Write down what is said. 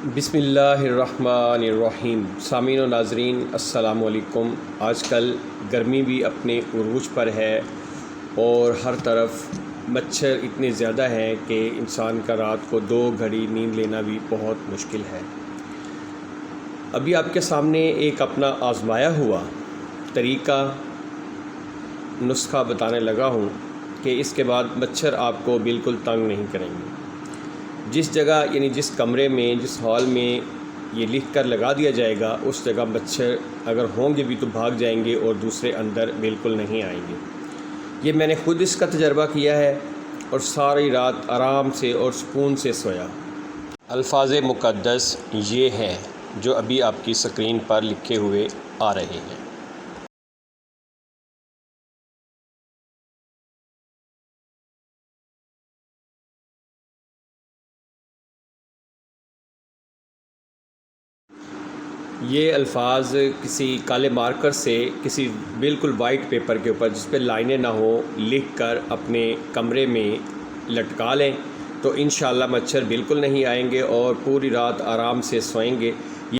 بسم اللہ الرحمن الرحیم۔ سامعین و ناظرین السلام علیکم۔ آج کل گرمی بھی اپنے عروج پر ہے اور ہر طرف مچھر اتنے زیادہ ہیں کہ انسان کا رات کو 2 گھڑی نیند لینا بھی بہت مشکل ہے۔ ابھی آپ کے سامنے ایک اپنا آزمایا ہوا طریقہ نسخہ بتانے لگا ہوں کہ اس کے بعد مچھر آپ کو بالکل تنگ نہیں کریں گے۔ جس جگہ یعنی جس کمرے میں جس ہال میں یہ لکھ کر لگا دیا جائے گا اس جگہ مچھر اگر ہوں گے بھی تو بھاگ جائیں گے اور دوسرے اندر بالکل نہیں آئیں گے۔ یہ میں نے خود اس کا تجربہ کیا ہے اور ساری رات آرام سے اور سکون سے سویا۔ الفاظ مقدس یہ ہیں جو ابھی آپ کی سکرین پر لکھے ہوئے آ رہے ہیں۔ یہ الفاظ کسی کالے مارکر سے کسی بالکل وائٹ پیپر کے اوپر جس پہ لائنیں نہ ہوں لکھ کر اپنے کمرے میں لٹکا لیں تو انشاءاللہ مچھر بالکل نہیں آئیں گے اور پوری رات آرام سے سوئیں گے۔